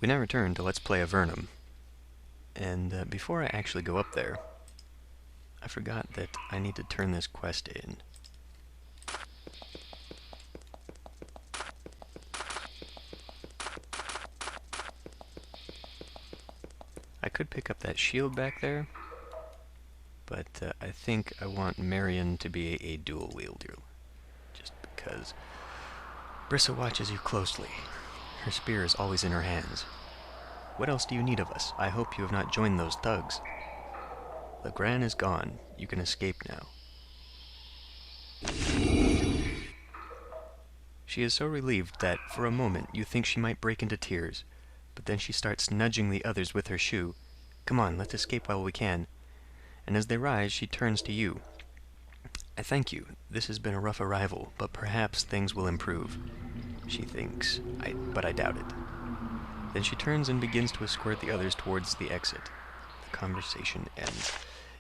We now return to Let's Play Avernum. And before I actually go up there, I forgot that I need to turn this quest in. I could pick up that shield back there, but I think I want Marion to be a dual wielder, just because Brissa watches you closely. Her spear is always in her hands. What else do you need of us? I hope you have not joined those thugs. Legrand is gone. You can escape now. She is so relieved that, for a moment, you think she might break into tears. But then she starts nudging the others with her shoe. Come on, let's escape while we can. And as they rise, she turns to you. I thank you. This has been a rough arrival, but perhaps things will improve. She thinks, but I doubt it. Then she turns and begins to escort the others towards the exit. The conversation ends.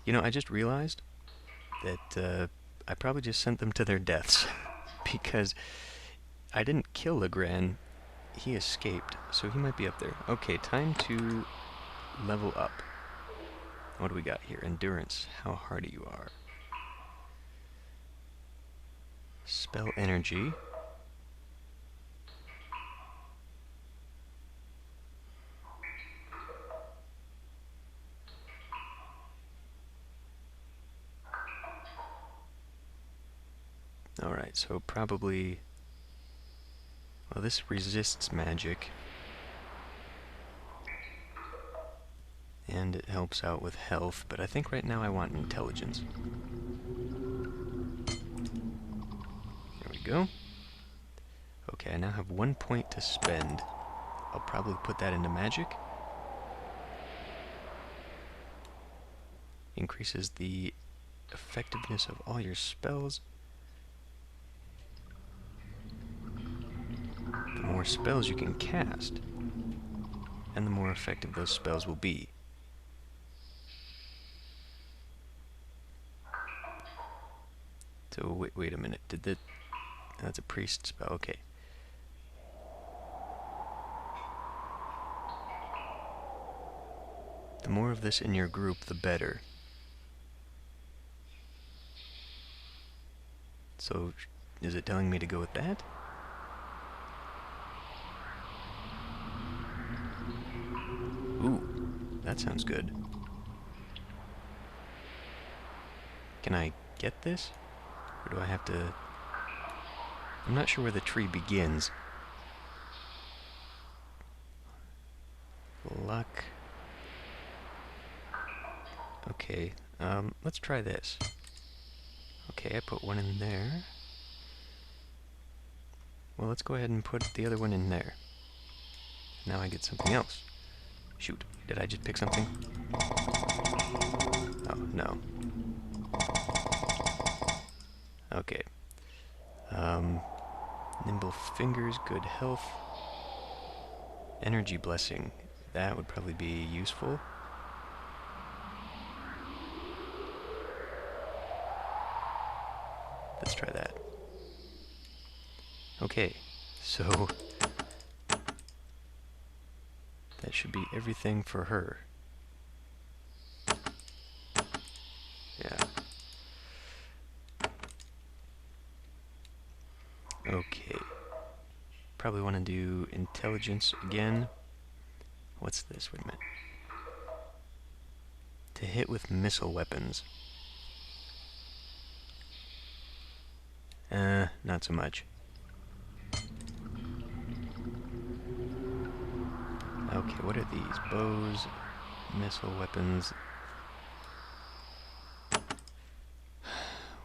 You know, I just realized that I probably just sent them to their deaths. Because I didn't kill Legrand. He escaped, so he might be up there. Okay, time to level up. What do we got here? Endurance. How hardy you are. Spell energy. Alright, so probably... Well, this resists magic. And it helps out with health, but I think right now I want intelligence. There we go. Okay, I now have 1 point to spend. I'll probably put that into magic. Increases the effectiveness of all your spells. The more spells you can cast, and the more effective those spells will be. So wait a minute. That's a priest spell. Okay. The more of this in your group, the better. So, is it telling me to go with that? Ooh, that sounds good. Can I get this? Or do I have to... I'm not sure where the tree begins. Luck. Okay, let's try this. Okay, I put one in there. Well, let's go ahead and put the other one in there. Now I get something else. Shoot, did I just pick something? Oh, no. Okay. Nimble fingers, good health. Energy blessing. That would probably be useful. Let's try that. Okay, so that should be everything for her. Yeah. Okay. Probably want to do intelligence again. What's this? Wait a minute. To hit with missile weapons. Not so much. Okay, what are these? Bows, missile weapons.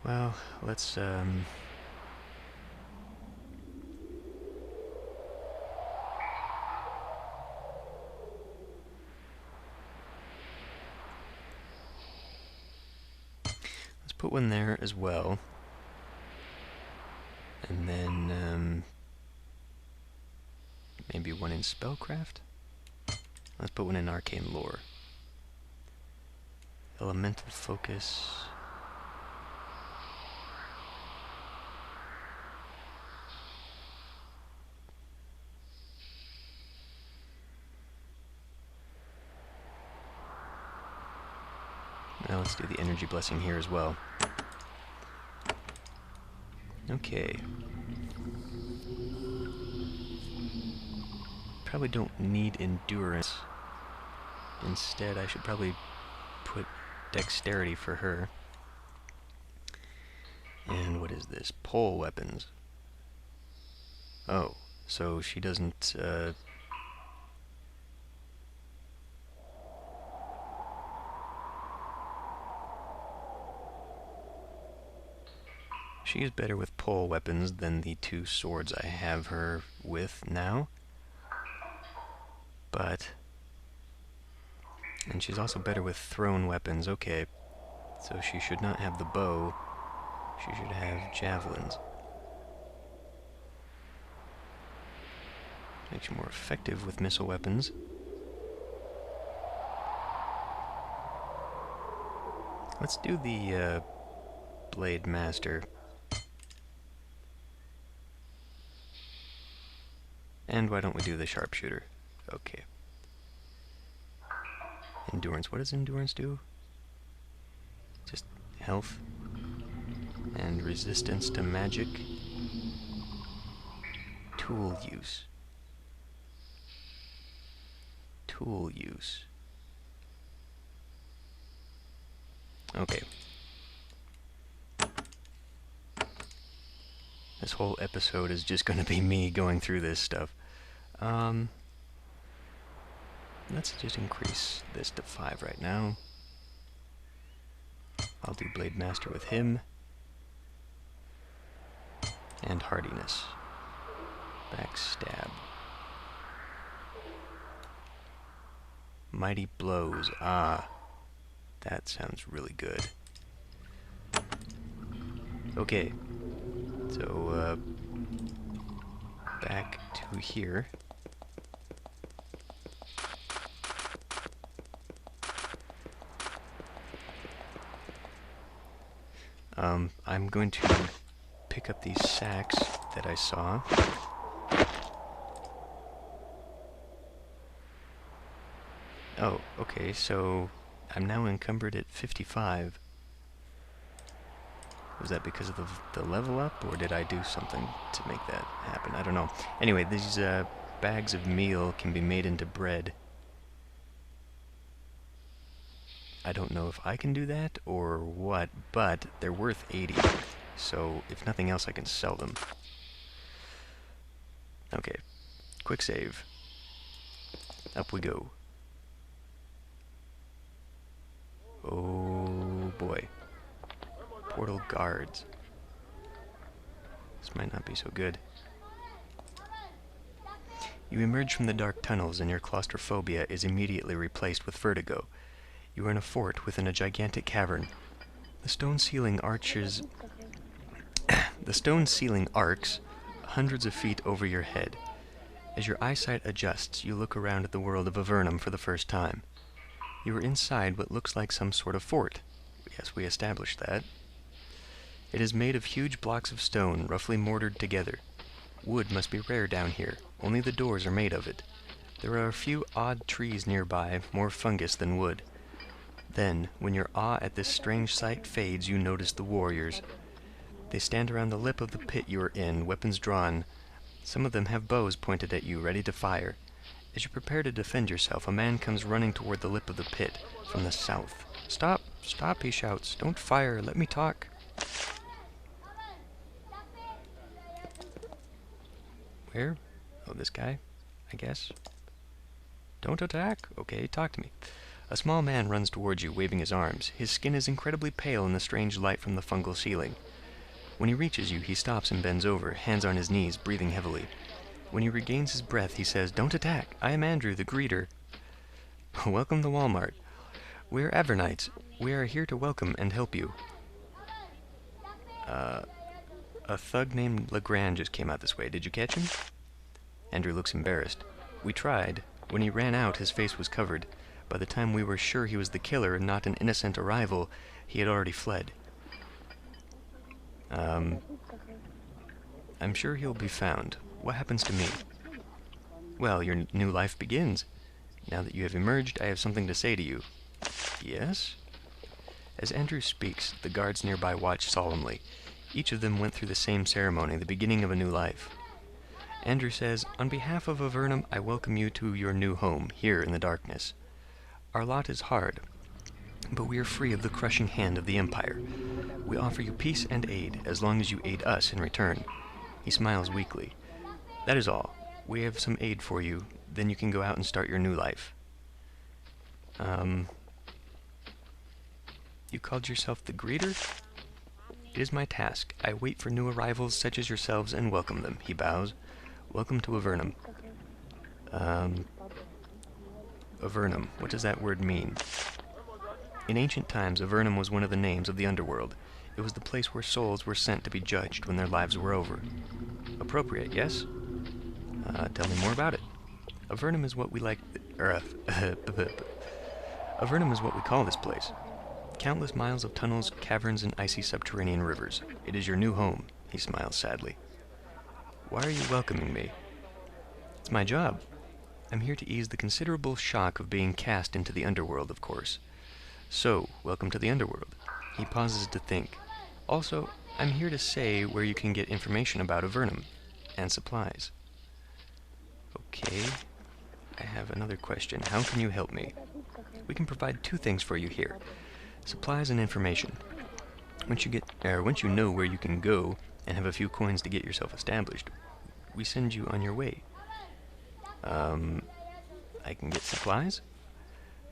Well, let's put one there as well. And then, maybe one in spellcraft? Let's put one in arcane lore. Elemental focus. let's do the energy blessing here as well. Okay. Probably don't need endurance. Instead, I should probably put dexterity for her. And what is this? Pole weapons. Oh, so she doesn't, she is better with pole weapons than the 2 swords I have her with now. But... and she's also better with thrown weapons. Okay. So she should not have the bow. She should have javelins. Makes you more effective with missile weapons. Let's do the Blade Master. And why don't we do the Sharpshooter? Okay. Endurance. What does endurance do? Just health and resistance to magic. Tool use. Tool use. Okay. This whole episode is just going to be me going through this stuff. Let's just increase this to 5 right now. I'll do Blade Master with him. And hardiness. Backstab. Mighty blows. Ah. That sounds really good. Okay. So, back to here. I'm going to pick up these sacks that I saw. Oh, okay, so I'm now encumbered at 55. Was that because of the level up, or did I do something to make that happen? I don't know. Anyway, these bags of meal can be made into bread. I don't know if I can do that or what, but they're worth 80. So, if nothing else, I can sell them. Okay. Quick save. Up we go. Oh boy. Portal guards. This might not be so good. You emerge from the dark tunnels and your claustrophobia is immediately replaced with vertigo. You are in a fort within a gigantic cavern. The stone ceiling arches... the stone ceiling arcs hundreds of feet over your head. As your eyesight adjusts, you look around at the world of Avernum for the first time. You are inside what looks like some sort of fort. Yes, we established that. It is made of huge blocks of stone, roughly mortared together. Wood must be rare down here. Only the doors are made of it. There are a few odd trees nearby, more fungus than wood. Then, when your awe at this strange sight fades, you notice the warriors. They stand around the lip of the pit you are in, weapons drawn. Some of them have bows pointed at you, ready to fire. As you prepare to defend yourself, a man comes running toward the lip of the pit from the south. "Stop! Stop!" he shouts. "Don't fire! Let me talk!" Where? Oh, this guy, I guess. "Don't attack." "Okay, talk to me." A small man runs towards you, waving his arms. His skin is incredibly pale in the strange light from the fungal ceiling. When he reaches you, he stops and bends over, hands on his knees, breathing heavily. When he regains his breath, he says, "Don't attack. I am Andrew, the greeter." "Welcome to Walmart. We are Avernites. We are here to welcome and help you." A thug named Legrand just came out this way. Did you catch him?" Andrew looks embarrassed. "We tried. When he ran out, his face was covered. By the time we were sure he was the killer and not an innocent arrival, he had already fled." "I'm sure he'll be found. What happens to me?" "Well, your new life begins. Now that you have emerged, I have something to say to you." "Yes?" As Andrew speaks, the guards nearby watch solemnly. Each of them went through the same ceremony, the beginning of a new life. Andrew says, "On behalf of Avernum, I welcome you to your new home, here in the darkness. Our lot is hard, but we are free of the crushing hand of the Empire. We offer you peace and aid, as long as you aid us in return." He smiles weakly. "That is all. We have some aid for you, then you can go out and start your new life." You called yourself the greeter? It is my task. I wait for new arrivals such as yourselves and welcome them. He bows. Welcome to Avernum. Avernum, what does that word mean? In ancient times, Avernum was one of the names of the underworld. It was the place where souls were sent to be judged when their lives were over. Appropriate, yes? Tell me more about it. Avernum is what we like... Avernum is what we call this place. Countless miles of tunnels, caverns, and icy subterranean rivers. It is your new home. He smiles sadly. Why are you welcoming me? It's my job. I'm here to ease the considerable shock of being cast into the underworld, of course. So, welcome to the underworld. He pauses to think. Also, I'm here to say where you can get information about Avernum and supplies. Okay. I have another question. How can you help me? We can provide two things for you here. Supplies and information. Once you know where you can go and have a few coins to get yourself established, we send you on your way. I can get supplies?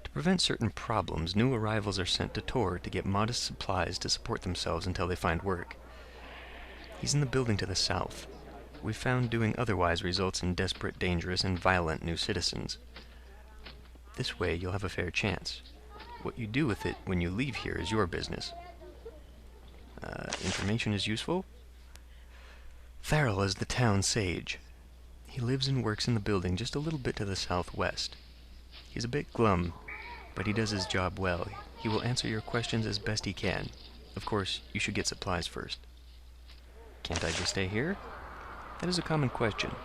To prevent certain problems, new arrivals are sent to Tor to get modest supplies to support themselves until they find work. He's in the building to the south. We've found doing otherwise results in desperate, dangerous, and violent new citizens. This way, you'll have a fair chance. What you do with it when you leave here is your business. Information is useful? Farrell is the town sage. He lives and works in the building just a little bit to the southwest. He's a bit glum, but he does his job well. He will answer your questions as best he can. Of course, you should get supplies first. Can't I just stay here? That is a common question.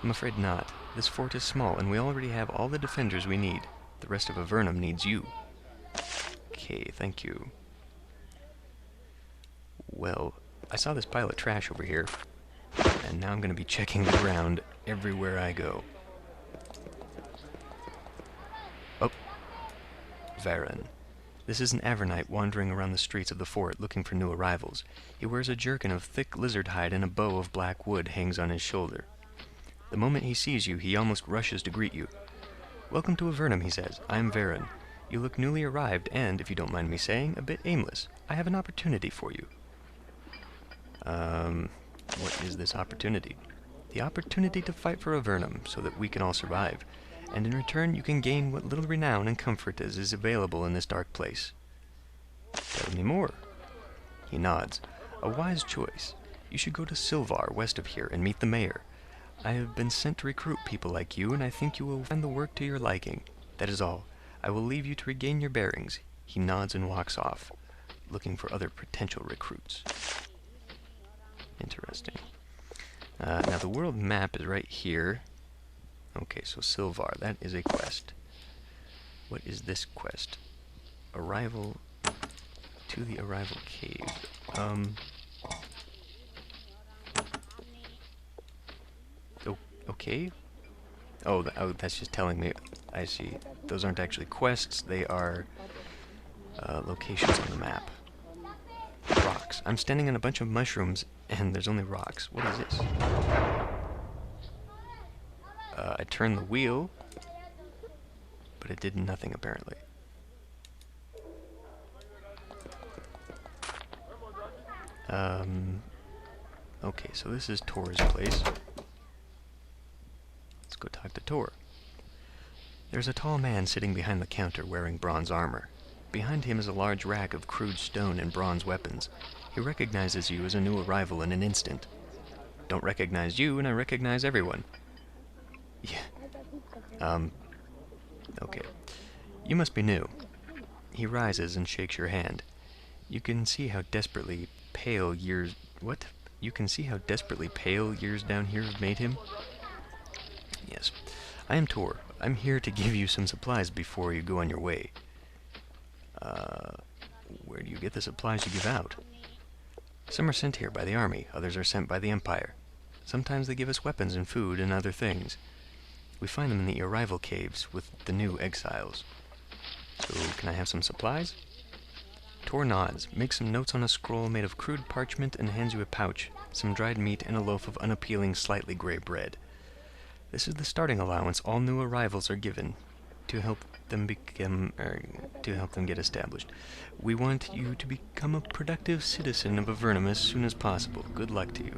I'm afraid not. This fort is small, and we already have all the defenders we need. The rest of Avernum needs you. Okay, thank you. Well, I saw this pile of trash over here, and now I'm going to be checking the ground everywhere I go. Oh, Varen. This is an Avernite wandering around the streets of the fort looking for new arrivals. He wears a jerkin of thick lizard hide and a bow of black wood hangs on his shoulder. The moment he sees you, he almost rushes to greet you. "Welcome to Avernum," he says. "I'm Varen. You look newly arrived and, if you don't mind me saying, a bit aimless. I have an opportunity for you." What is this opportunity? The opportunity to fight for Avernum, so that we can all survive. And in return, you can gain what little renown and comfort as is available in this dark place. Tell me more. He nods. A wise choice. You should go to Silvar, west of here, and meet the mayor. I have been sent to recruit people like you, and I think you will find the work to your liking. That is all. I will leave you to regain your bearings. He nods and walks off, looking for other potential recruits. Interesting. Now the world map is right here. Okay, so Silvar, that is a quest. What is this quest? Arrival to the Arrival Cave. Okay. Oh, that's just telling me. I see. Those aren't actually quests. They are locations on the map. Rocks. I'm standing on a bunch of mushrooms, and there's only rocks. What is this? I turned the wheel, but it did nothing, apparently. Okay, so this is Tor's place. Let's go talk to Tor. There's a tall man sitting behind the counter wearing bronze armor. Behind him is a large rack of crude stone and bronze weapons. He recognizes you as a new arrival in an instant. Don't recognize you, and I recognize everyone. Yeah. Okay. You must be new. He rises and shakes your hand. You can see how desperately pale years... What? You can see how desperately pale years down here have made him? Yes. I am Tor. I'm here to give you some supplies before you go on your way. Where do you get the supplies you give out? Some are sent here by the army, others are sent by the Empire. Sometimes they give us weapons and food and other things. We find them in the arrival caves with the new exiles. So, can I have some supplies? Tor nods, makes some notes on a scroll made of crude parchment, and hands you a pouch, some dried meat, and a loaf of unappealing, slightly gray bread. This is the starting allowance all new arrivals are given to help them get established. We want you to become a productive citizen of Avernum as soon as possible. Good luck to you.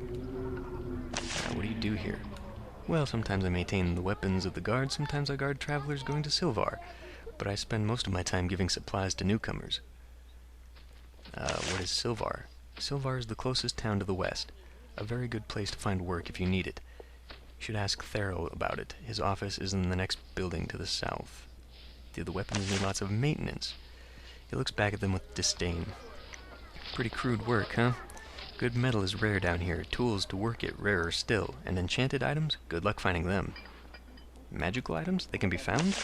Now, what do you do here? Well, sometimes I maintain the weapons of the guard, sometimes I guard travelers going to Silvar, but I spend most of my time giving supplies to newcomers. What is Silvar? Silvar is the closest town to the west. A very good place to find work if you need it. You should ask Thero about it. His office is in the next building to the south. Do the weapons need lots of maintenance? He looks back at them with disdain. Pretty crude work, huh? Good metal is rare down here. Tools to work it rarer still. And enchanted items? Good luck finding them. Magical items? They can be found?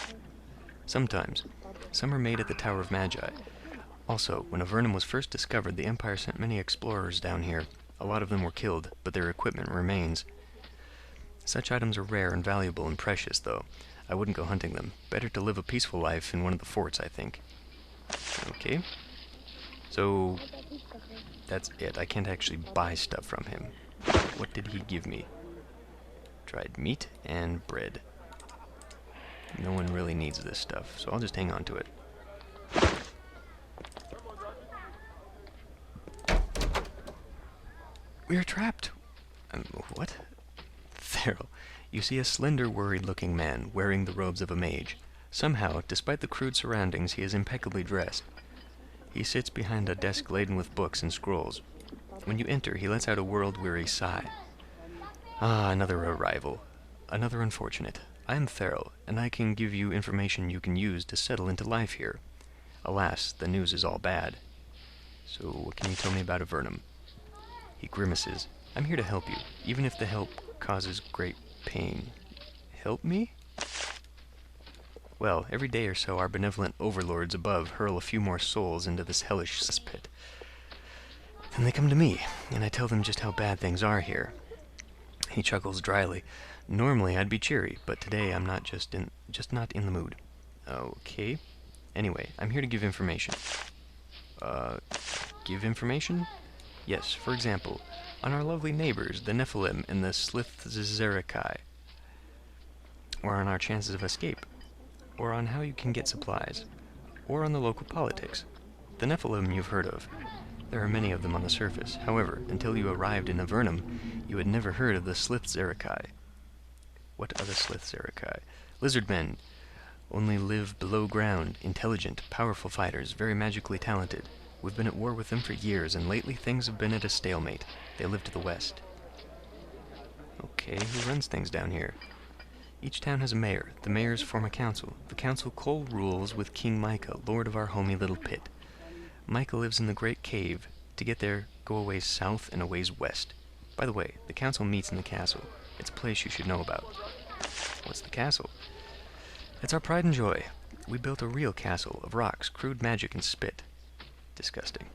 Sometimes. Some are made at the Tower of Magi. Also, when Avernum was first discovered, the Empire sent many explorers down here. A lot of them were killed, but their equipment remains. Such items are rare and valuable and precious, though. I wouldn't go hunting them. Better to live a peaceful life in one of the forts, I think. Okay. So, that's it. I can't actually buy stuff from him. What did he give me? Dried meat and bread. No one really needs this stuff, so I'll just hang on to it. We are trapped. What? Thero, you see a slender, worried-looking man wearing the robes of a mage. Somehow, despite the crude surroundings, he is impeccably dressed. He sits behind a desk laden with books and scrolls. When you enter, he lets out a world-weary sigh. Ah, another arrival. Another unfortunate. I am Thero, and I can give you information you can use to settle into life here. Alas, the news is all bad. So, what can you tell me about Avernum? He grimaces. I'm here to help you, even if the help causes great pain. Help me? Well, every day or so our benevolent overlords above hurl a few more souls into this hellish cesspit. Then they come to me, and I tell them just how bad things are here. He chuckles dryly. Normally I'd be cheery, but today I'm just not in the mood. Okay. Anyway, I'm here to give information. Give information? Yes, for example, on our lovely neighbors, the Nephilim and the Slithzerakai, or on our chances of escape, or on how you can get supplies, or on the local politics. The Nephilim you've heard of. There are many of them on the surface. However, until you arrived in Avernum, you had never heard of the Slithzerakai. What are the Slithzerakai? Lizard men. Only live below ground, intelligent, powerful fighters, very magically talented. We've been at war with them for years, and lately things have been at a stalemate. They live to the west. Okay, who runs things down here? Each town has a mayor. The mayors form a council. The council co-rules with King Micah, lord of our homey little pit. Micah lives in the great cave. To get there, go a ways south and a ways west. By the way, the council meets in the castle. It's a place you should know about. What's the castle? It's our pride and joy. We built a real castle of rocks, crude magic, and spit. Disgusting.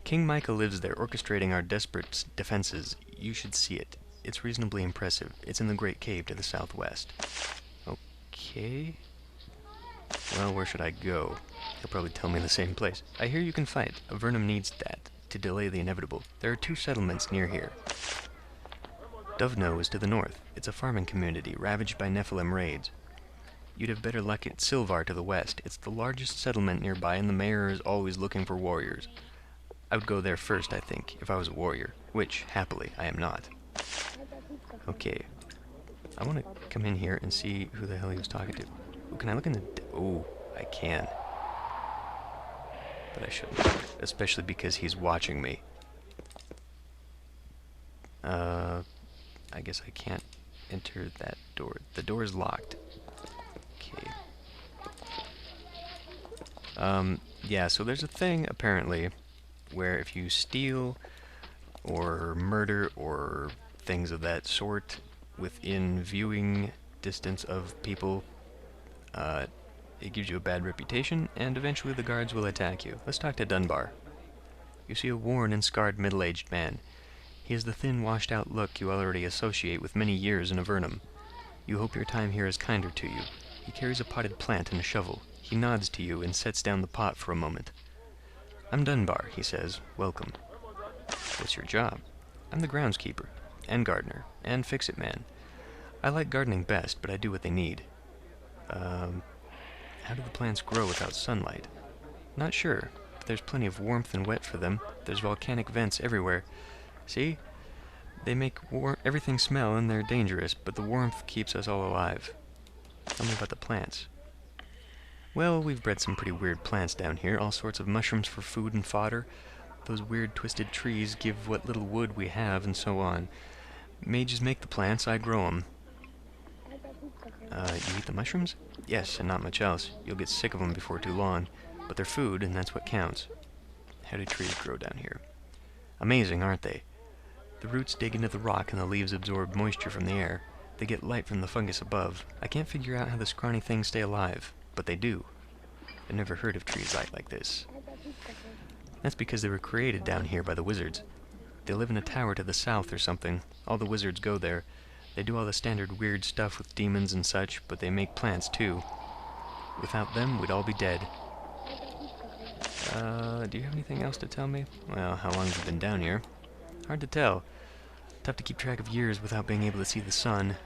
King Micah lives there, orchestrating our desperate defenses. You should see it. It's reasonably impressive. It's in the great cave to the southwest. Okay. Well, where should I go? He'll probably tell me the same place. I hear you can fight. Avernum needs that, to delay the inevitable. There are 2 settlements near here. Dovno is to the north. It's a farming community, ravaged by Nephilim raids. You'd have better luck at Silvar to the west. It's the largest settlement nearby, and the mayor is always looking for warriors. I would go there first, I think, if I was a warrior, which, happily, I am not. Okay. I want to come in here and see who the hell he was talking to. Ooh, can I look in the... Oh, I can. But I shouldn't. Especially because he's watching me. I guess I can't enter that door. The door is locked. Okay. Yeah, so there's a thing, apparently, where if you steal or murder or things of that sort within viewing distance of people, It gives you a bad reputation, and eventually the guards will attack you. Let's talk to Dunbar. You see a worn and scarred middle-aged man. He has the thin, washed-out look you already associate with many years in Avernum. You hope your time here is kinder to you. He carries a potted plant and a shovel. He nods to you and sets down the pot for a moment. I'm Dunbar, he says. Welcome. What's your job? I'm the groundskeeper, and gardener, and fix-it man. I like gardening best, but I do what they need. How do the plants grow without sunlight? Not sure, but there's plenty of warmth and wet for them. There's volcanic vents everywhere. See? They make everything smell and they're dangerous, but the warmth keeps us all alive. Tell me about the plants. Well, we've bred some pretty weird plants down here, all sorts of mushrooms for food and fodder. Those weird twisted trees give what little wood we have, and so on. Mages make the plants, I grow them. You eat the mushrooms? Yes, and not much else. You'll get sick of them before too long, but they're food, and that's what counts. How do trees grow down here? Amazing, aren't they? The roots dig into the rock and the leaves absorb moisture from the air. They get light from the fungus above. I can't figure out how the scrawny things stay alive, but they do. I've never heard of trees like this. That's because they were created down here by the wizards. They live in a tower to the south or something. All the wizards go there. They do all the standard weird stuff with demons and such, but they make plants too. Without them, we'd all be dead. Do you have anything else to tell me? Well, how long have you been down here? Hard to tell. Tough to keep track of years without being able to see the sun.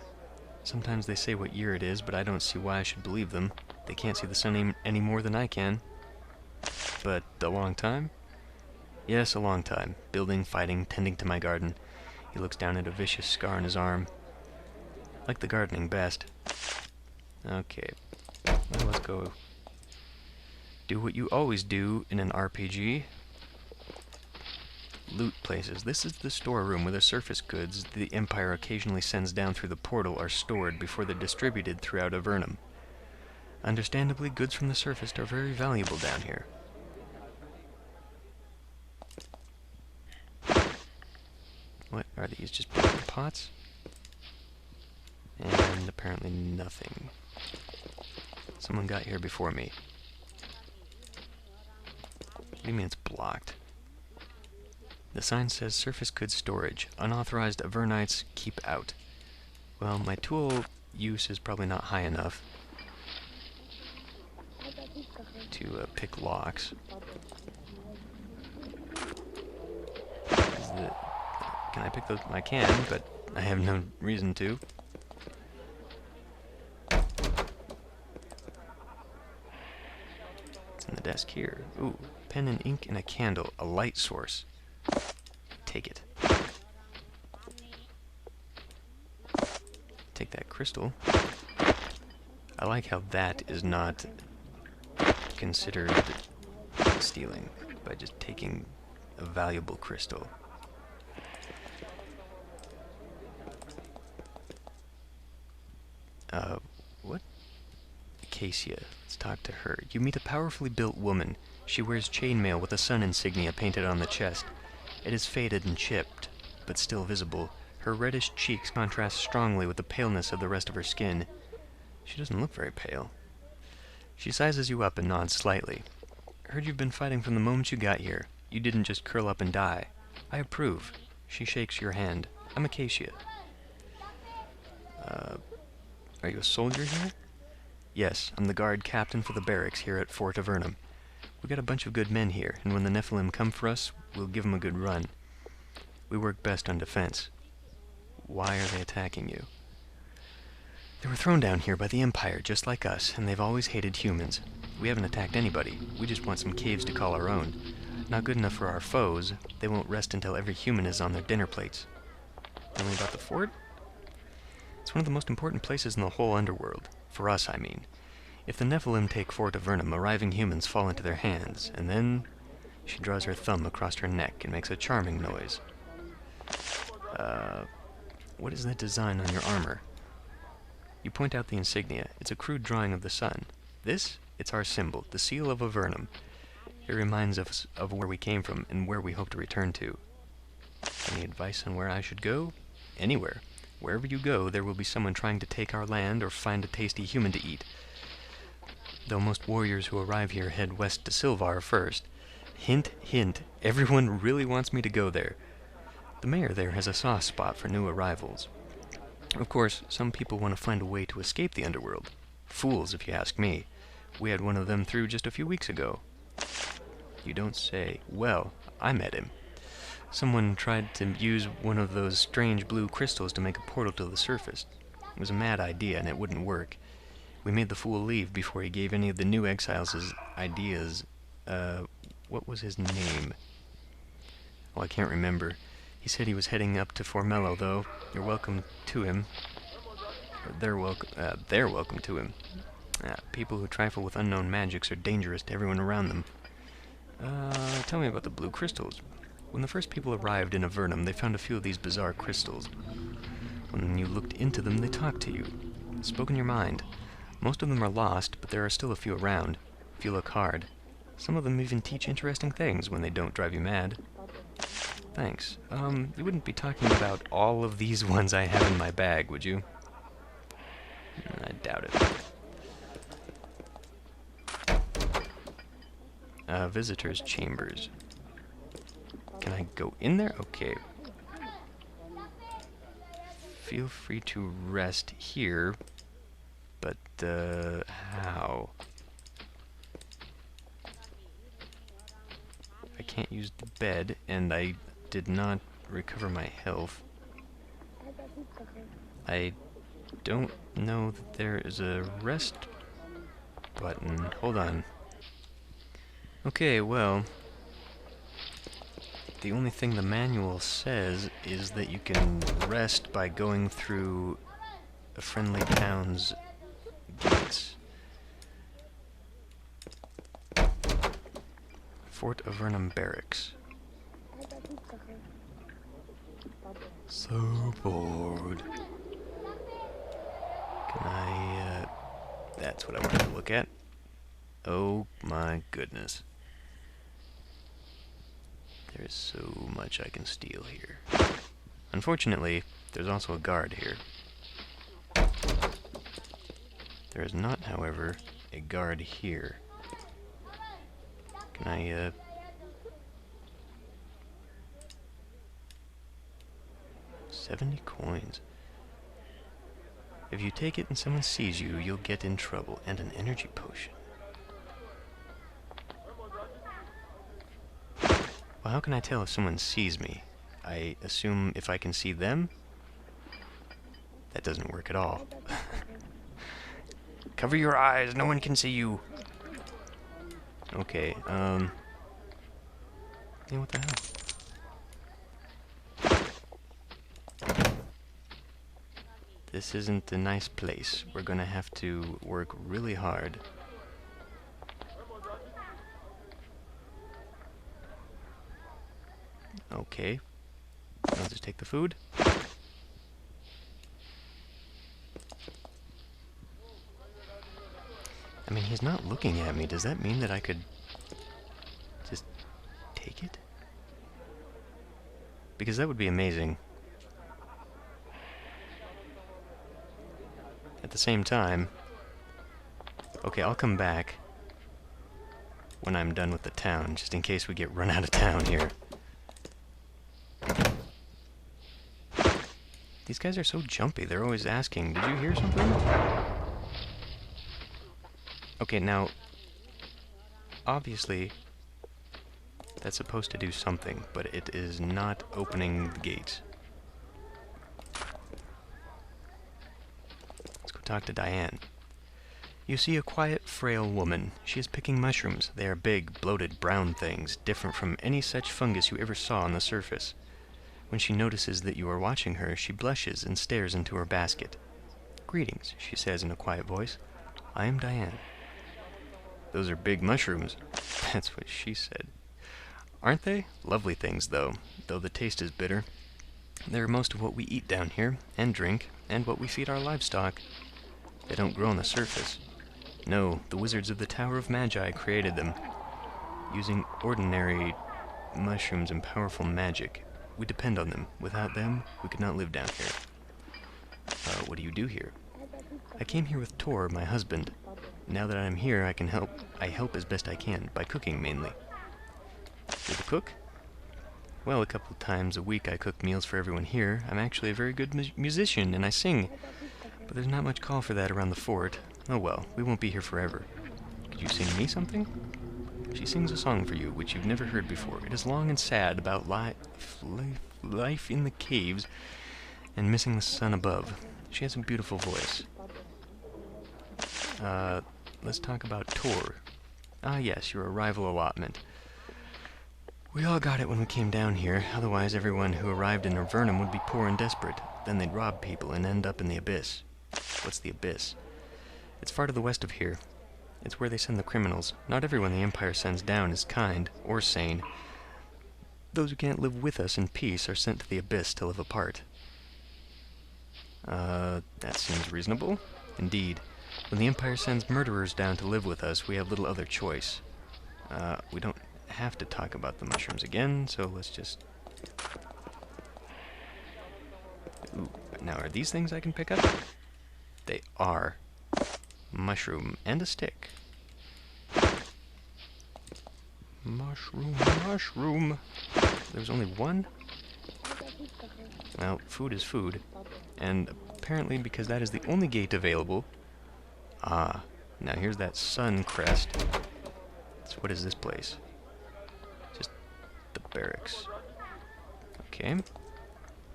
Sometimes they say what year it is, but I don't see why I should believe them. They can't see the sun any more than I can. But a long time? Yes, a long time. Building, fighting, tending to my garden. He looks down at a vicious scar on his arm. Like the gardening best. Okay. Well, let's go. Do what you always do in an RPG. Loot places. This is the storeroom where the surface goods the Empire occasionally sends down through the portal are stored before they're distributed throughout Avernum. Understandably, goods from the surface are very valuable down here. What are these? Just broken pots? And apparently nothing. Someone got here before me. What do you mean it's blocked? The sign says surface goods storage. Unauthorized Avernites keep out. Well, my tool use is probably not high enough to pick locks. Can I pick those? I can, but I have no reason to. It's in the desk here. Ooh, pen and ink and a candle. A light source. Take it. Take that crystal. I like how that is not considered stealing by just taking a valuable crystal. What? Acacia. Let's talk to her. You meet a powerfully built woman. She wears chainmail with a sun insignia painted on the chest. It is faded and chipped, but still visible. Her reddish cheeks contrast strongly with the paleness of the rest of her skin. She doesn't look very pale. She sizes you up and nods slightly. Heard you've been fighting from the moment you got here. You didn't just curl up and die. I approve. She shakes your hand. I'm Acacia. Are you a soldier here? Yes, I'm the guard captain for the barracks here at Fort Avernum. We got a bunch of good men here, and when the Nephilim come for us, we'll give them a good run. We work best on defense. Why are they attacking you? They were thrown down here by the Empire, just like us, and they've always hated humans. We haven't attacked anybody. We just want some caves to call our own. Not good enough for our foes. They won't rest until every human is on their dinner plates. Tell me about the fort? It's one of the most important places in the whole underworld. For us, I mean. If the Nephilim take Fort Avernum, arriving humans fall into their hands, and then she draws her thumb across her neck and makes a charming noise. What is that design on your armor? You point out the insignia. It's a crude drawing of the sun. This? It's our symbol, the seal of Avernum. It reminds us of where we came from and where we hope to return to. Any advice on where I should go? Anywhere. Wherever you go, there will be someone trying to take our land or find a tasty human to eat. though most warriors who arrive here head west to Silvar first. Hint, hint, everyone really wants me to go there. The mayor there has a soft spot for new arrivals. Of course, some people want to find a way to escape the underworld. Fools, if you ask me. We had one of them through just a few weeks ago. You don't say. Well, I met him. Someone tried to use one of those strange blue crystals to make a portal to the surface. It was a mad idea, and it wouldn't work. We made the fool leave before he gave any of the new exiles his ideas. What was his name? Oh, I can't remember. He said he was heading up to Formello, though. You're welcome to him. Or they're welcome to him. People who trifle with unknown magics are dangerous to everyone around them. Tell me about the blue crystals. When the first people arrived in Avernum, they found a few of these bizarre crystals. When you looked into them, they talked to you. Spoke in your mind. Most of them are lost, but there are still a few around. If you look hard. Some of them even teach interesting things when they don't drive you mad. Thanks. You wouldn't be talking about all of these ones I have in my bag, would you? I doubt it. Visitors' chambers. Can I go in there? Okay. Feel free to rest here, but, how? I can't use the bed, and I did not recover my health. I don't know that there is a rest button. Hold on. Okay, well, the only thing the manual says is that you can rest by going through a friendly town's gates. Fort Avernum Barracks. So bored. Can I, that's what I wanted to look at. Oh my goodness. There is so much I can steal here. Unfortunately, there's also a guard here. There is not, however, a guard here. Can I, 70 coins. If you take it and someone sees you, you'll get in trouble. And an energy potion. Well, how can I tell if someone sees me? I assume if I can see them? That doesn't work at all. Cover your eyes, no one can see you. Okay, yeah, what the hell? This isn't a nice place. We're gonna have to work really hard. Okay. I'll just take the food. I mean, he's not looking at me. Does that mean that I could just take it? Because that would be amazing. At the same time... Okay, I'll come back when I'm done with the town, just in case we get run out of town here. These guys are so jumpy. They're always asking, did you hear something? Okay, now, obviously, that's supposed to do something, but it is not opening the gates. Let's go talk to Diane. You see a quiet, frail woman. She is picking mushrooms. They are big, bloated, brown things, different from any such fungus you ever saw on the surface. When she notices that you are watching her, she blushes and stares into her basket. Greetings, she says in a quiet voice. I am Diane. Those are big mushrooms. That's what she said. Aren't they? Lovely things, though the taste is bitter. They're most of what we eat down here, and drink, and what we feed our livestock. They don't grow on the surface. No, the wizards of the Tower of Magi created them, using ordinary mushrooms and powerful magic. We depend on them. Without them, we could not live down here. What do you do here? I came here with Tor, my husband. now that I'm here, I help as best I can, by cooking mainly. You're the cook? Well, a couple of times a week I cook meals for everyone here. I'm actually a very good musician, and I sing. But there's not much call for that around the fort. Oh well, we won't be here forever. Could you sing me something? She sings a song for you, which you've never heard before. It is long and sad, about life in the caves, and missing the sun above. She has a beautiful voice. Let's talk about Tor. Ah yes, your arrival allotment. We all got it when we came down here, otherwise everyone who arrived in Avernum would be poor and desperate. Then they'd rob people and end up in the abyss. What's the abyss? It's far to the west of here. It's where they send the criminals. Not everyone the Empire sends down is kind or sane. Those who can't live with us in peace are sent to the abyss to live apart. That seems reasonable. Indeed. When the Empire sends murderers down to live with us, we have little other choice. We don't have to talk about the mushrooms again, so let's just... Ooh, now are these things I can pick up? They are. Mushroom and a stick. Mushroom, mushroom. There's only one? Well, food is food. And apparently because that is the only gate available... Ah, now here's that sun crest. So what is this place? Just the barracks. Okay.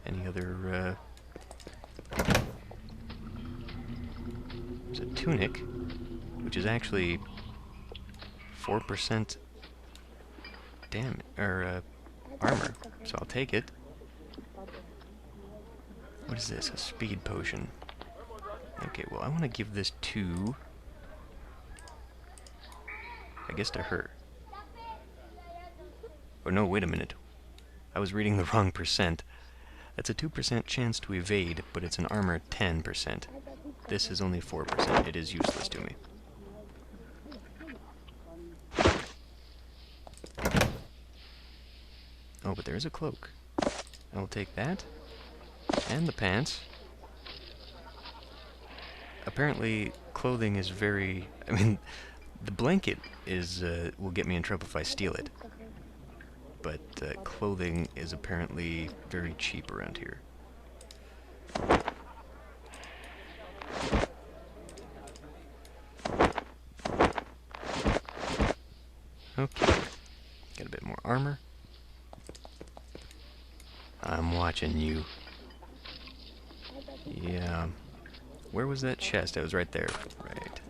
Any other, There's a tunic, which is actually 4% armor, so I'll take it. What is this? A speed potion. Okay, well, I want to give this to... I guess to her. Oh no, wait a minute. I was reading the wrong percent. That's a 2% chance to evade, but it's an armor 10%. This is only 4%. It is useless to me. Oh, but there is a cloak. I will take that. And the pants. Apparently, clothing is very... I mean, the blanket is will get me in trouble if I steal it. But clothing is apparently very cheap around here. Okay. Got a bit more armor. I'm watching you. Yeah. Where was that chest? It was right there. Right.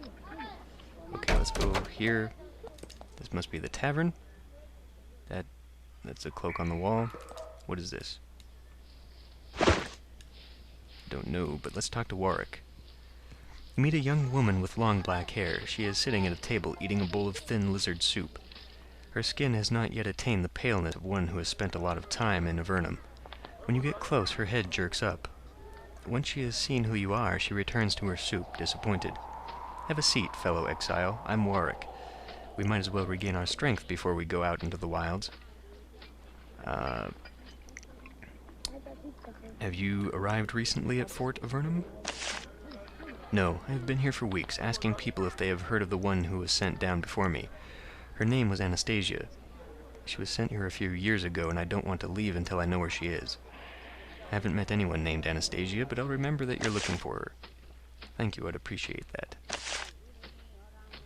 Okay, let's go here. This must be the tavern. That's a cloak on the wall. What is this? Don't know, but let's talk to Warwick. You meet a young woman with long black hair. She is sitting at a table eating a bowl of thin lizard soup. Her skin has not yet attained the paleness of one who has spent a lot of time in Avernum. When you get close, her head jerks up. Once she has seen who you are, she returns to her soup, disappointed. Have a seat, fellow exile. I'm Warwick. We might as well regain our strength before we go out into the wilds. Have you arrived recently at Fort Avernum? No, I have been here for weeks, asking people if they have heard of the one who was sent down before me. Her name was Anastasia. She was sent here a few years ago, and I don't want to leave until I know where she is. I haven't met anyone named Anastasia, but I'll remember that you're looking for her. Thank you, I'd appreciate that.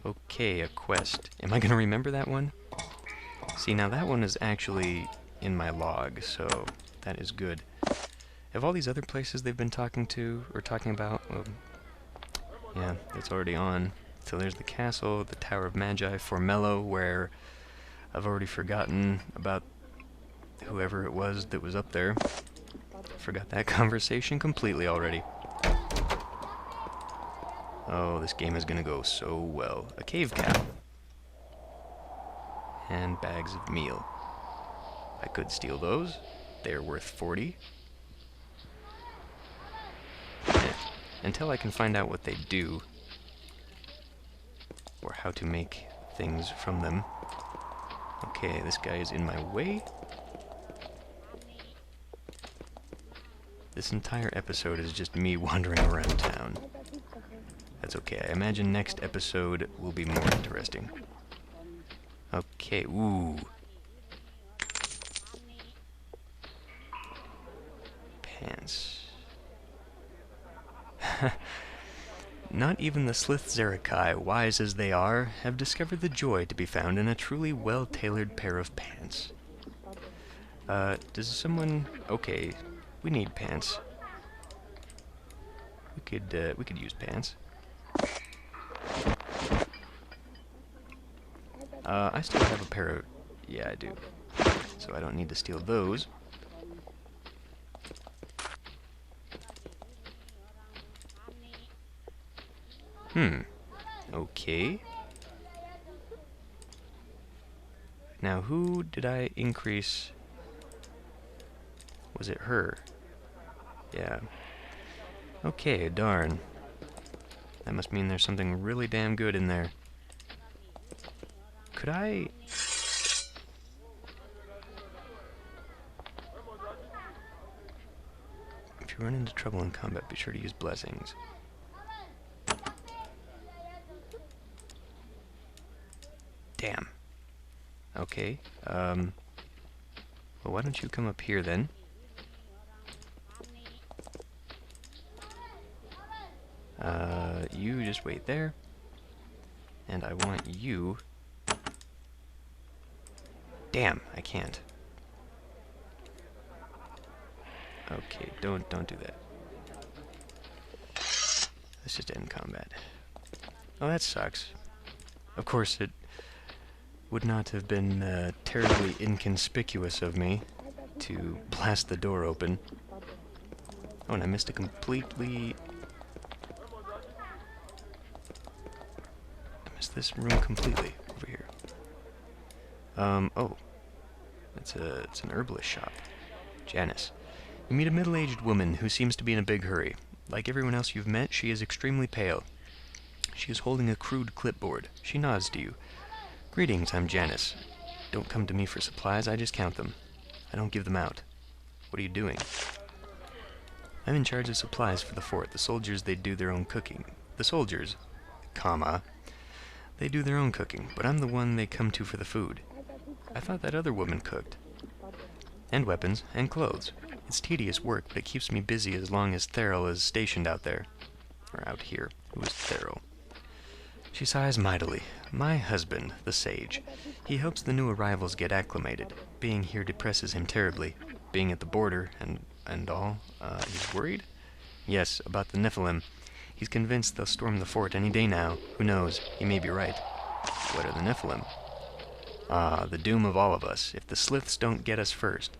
Okay, a quest. Am I going to remember that one? See, now that one is actually in my log, so that is good. Have all these other places they've been talking about? Well, yeah, it's already on. So there's the castle, the Tower of Magi, Formello, where I've already forgotten about whoever it was that was up there. Forgot that conversation completely already. Oh, this game is gonna go so well. A cave cow. And bags of meal. I could steal those. They're worth 40. Until I can find out what they do, or how to make things from them. Okay, this guy is in my way. This entire episode is just me wandering around town. That's okay. I imagine next episode will be more interesting. Okay, ooh. Pants. Not even the Slith Zerakai, wise as they are, have discovered the joy to be found in a truly well-tailored pair of pants. Does someone... Okay, we need pants. We could use pants. I still have a pair of... Yeah, I do. So I don't need to steal those. Okay. Now, who did I increase? Was it her? Yeah. Okay, darn. That must mean there's something really damn good in there. Could I... If you run into trouble in combat, be sure to use blessings. Damn. Okay, well, why don't you come up here then? You just wait there. And I want you... Damn, I can't. Okay, don't do that. Let's just end combat. Oh, that sucks. Of course, it would not have been terribly inconspicuous of me to blast the door open. Oh, and I missed a completely... I missed this room completely over here. Oh. It's an herbalist shop. Janice. You meet a middle-aged woman who seems to be in a big hurry. Like everyone else you've met, she is extremely pale. She is holding a crude clipboard. She nods to you. Greetings, I'm Janice. Don't come to me for supplies, I just count them. I don't give them out. What are you doing? I'm in charge of supplies for the fort. The soldiers, they do their own cooking. The soldiers, comma, they do their own cooking, but I'm the one they come to for the food. I thought that other woman cooked. And weapons, and clothes. It's tedious work, but it keeps me busy as long as Theral is stationed out there. Or out here. Who is Theral? She sighs mightily. My husband, the sage. He helps the new arrivals get acclimated. Being here depresses him terribly. Being at the border, and all. He's worried? Yes, about the Nephilim. He's convinced they'll storm the fort any day now. Who knows? He may be right. What are the Nephilim? Ah, the doom of all of us, if the Sliths don't get us first.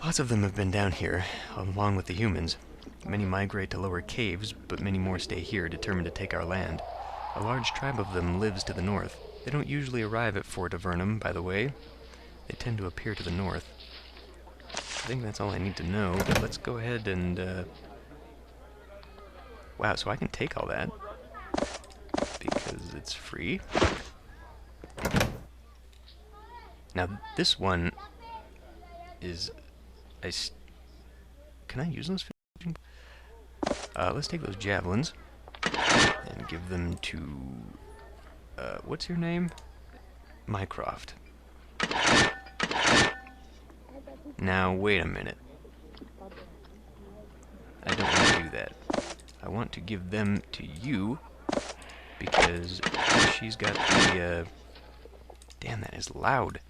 Lots of them have been down here, along with the humans. Many migrate to lower caves, but many more stay here, determined to take our land. A large tribe of them lives to the north. They don't usually arrive at Fort Avernum, by the way. They tend to appear to the north. I think that's all I need to know, but let's go ahead and, Wow, so I can take all that. Because it's free. Now, this one is... Can I use those? Let's take those javelins and give them to... what's your name? Mycroft. Now, wait a minute. I don't want to do that. I want to give them to you because she's got the... Damn, that is loud.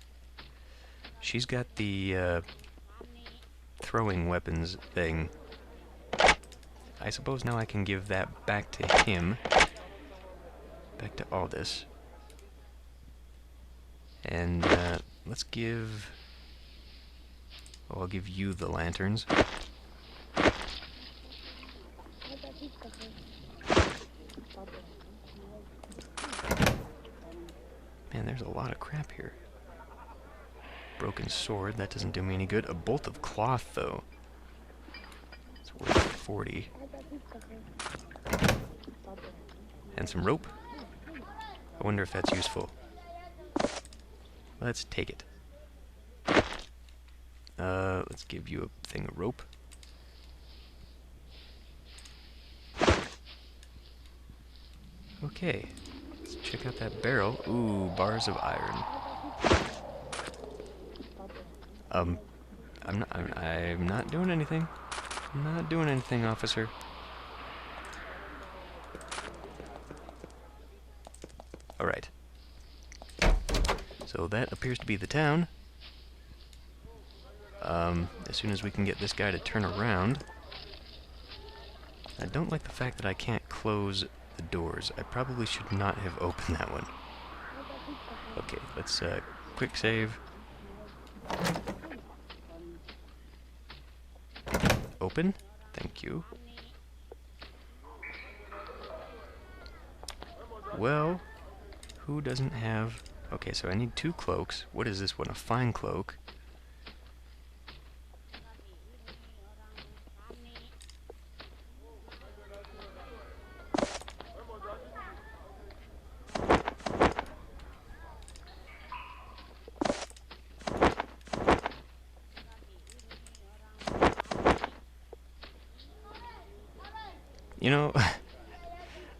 She's got the throwing weapons thing. I suppose now I can give that back to him. Back to Aldous. And let's give... Oh, I'll give you the lanterns. Man, there's a lot of crap here. Broken sword, that doesn't do me any good. A bolt of cloth, though. It's worth 40. And some rope. I wonder if that's useful. Let's take it. Let's give you a thing of rope. Okay, let's check out that barrel. Ooh, bars of iron. Um, I'm not doing anything. I'm not doing anything, officer. Alright. So that appears to be the town. As soon as we can get this guy to turn around. I don't like the fact that I can't close the doors. I probably should not have opened that one. Okay, let's quick save. Open. Thank you. Well, who doesn't have... Okay, so I need 2 cloaks. What is this one? A fine cloak. You know,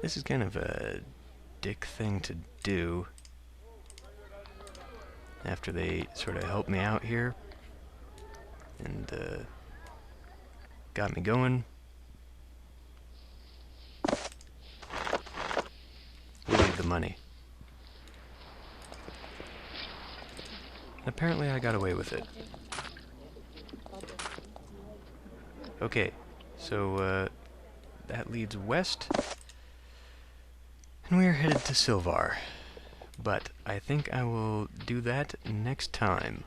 this is kind of a dick thing to do. After they sort of helped me out here and got me going. We'll leave the money. Apparently I got away with it. Okay, so that leads west. And we are headed to Silvar. But I think I will do that next time.